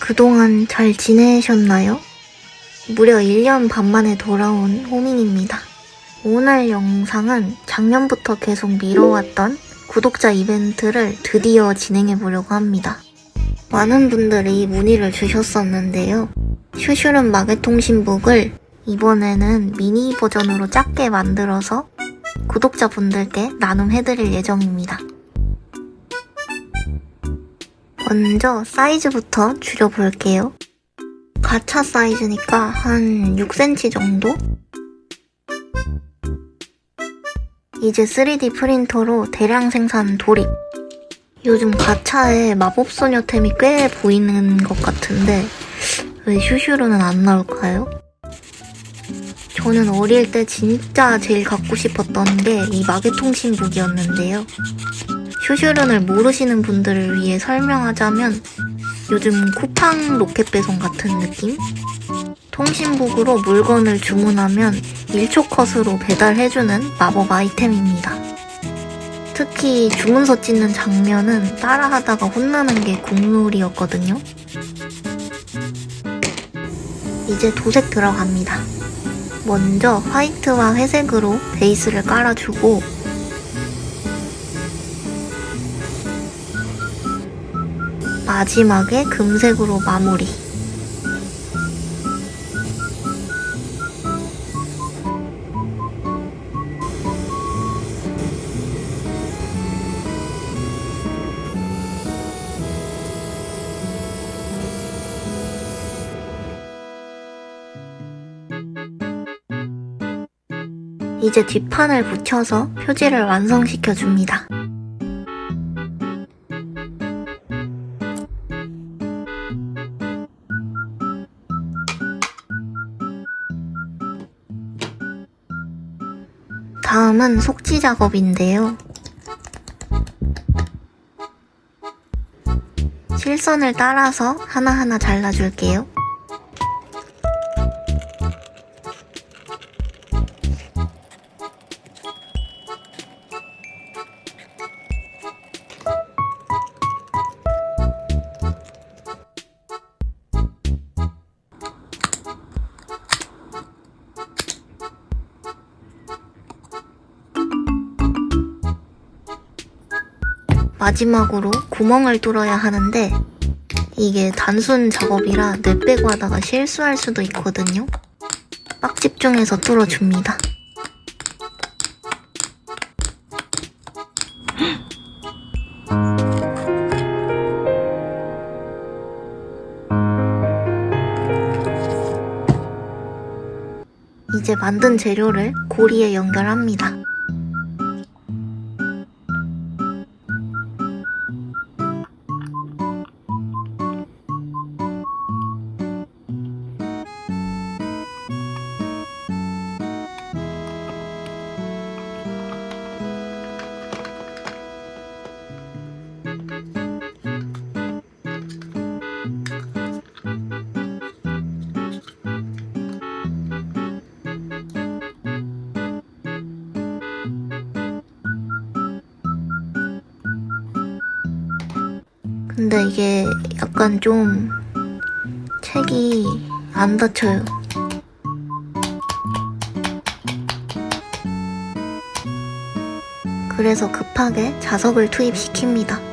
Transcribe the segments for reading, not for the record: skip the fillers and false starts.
그동안 잘 지내셨나요? 무려 1년 반 만에 돌아온 호민입니다. 오늘 영상은 작년부터 계속 미뤄왔던 구독자 이벤트를 드디어 진행해보려고 합니다. 많은 분들이 문의를 주셨었는데요. 슈슈름 마개통신북을 이번에는 미니 버전으로 작게 만들어서 구독자분들께 나눔해드릴 예정입니다. 먼저 사이즈부터 줄여볼게요. 가차 사이즈니까 한 6cm 정도? 이제 3D 프린터로 대량 생산 돌입. 요즘 가차에 마법소녀템이 꽤 보이는 것 같은데 왜 슈슈루는 안 나올까요? 저는 어릴 때 진짜 제일 갖고 싶었던 게 이 마개통신북이었는데요. 슈슈룬을 모르시는 분들을 위해 설명하자면 요즘 쿠팡 로켓 배송 같은 느낌? 통신북으로 물건을 주문하면 1초 컷으로 배달해주는 마법 아이템입니다. 특히 주문서 찢는 장면은 따라하다가 혼나는 게 국룰이었거든요. 이제 도색 들어갑니다. 먼저 화이트와 회색으로 베이스를 깔아주고 마지막에 금색으로 마무리. 이제 뒷판을 붙여서 표지를 완성시켜 줍니다. 다음은 속지 작업인데요. 실선을 따라서 하나하나 잘라줄게요. 마지막으로 구멍을 뚫어야 하는데 이게 단순 작업이라 넷빼고 하다가 실수할 수도 있거든요. 빡 집중해서 뚫어줍니다. 이제 만든 재료를 고리에 연결합니다. 근데 이게 약간 좀 책이 안 닫혀요. 그래서 급하게 자석을 투입시킵니다.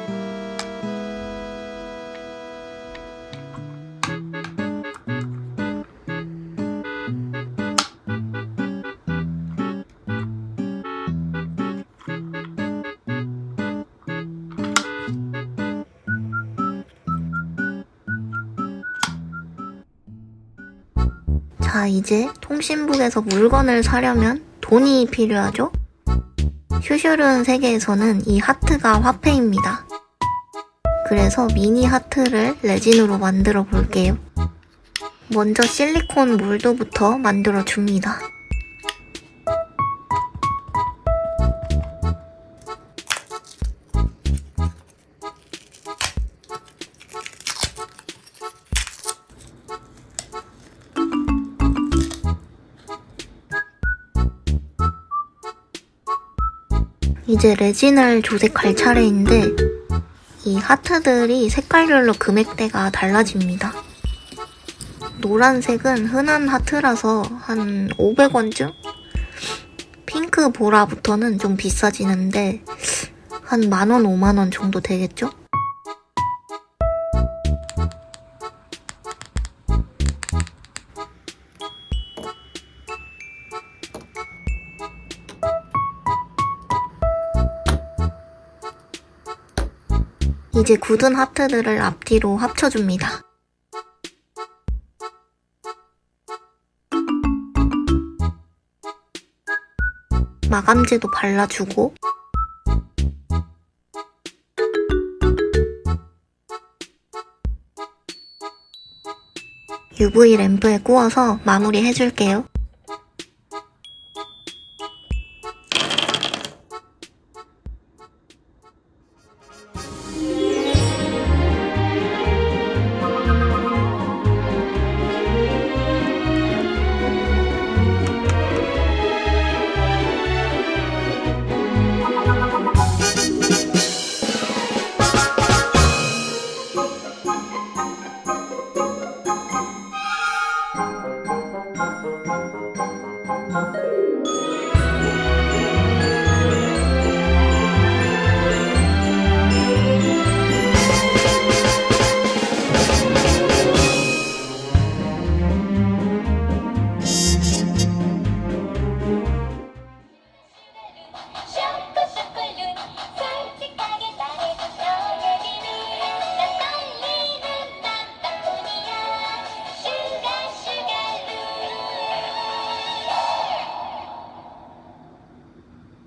자, 이제 통신북에서 물건을 사려면 돈이 필요하죠? 슈슈룬 세계에서는 이 하트가 화폐입니다. 그래서 미니 하트를 레진으로 만들어 볼게요. 먼저 실리콘 몰드부터 만들어 줍니다. 이제 레진을 조색할 차례인데 이 하트들이 색깔별로 금액대가 달라집니다. 노란색은 흔한 하트라서 한 500원쯤? 핑크 보라부터는 좀 비싸지는데 한 10,000원, 50,000원 정도 되겠죠? 이제 굳은 하트들을 앞뒤로 합쳐줍니다. 마감제도 발라주고 UV 램프에 구워서 마무리 해줄게요.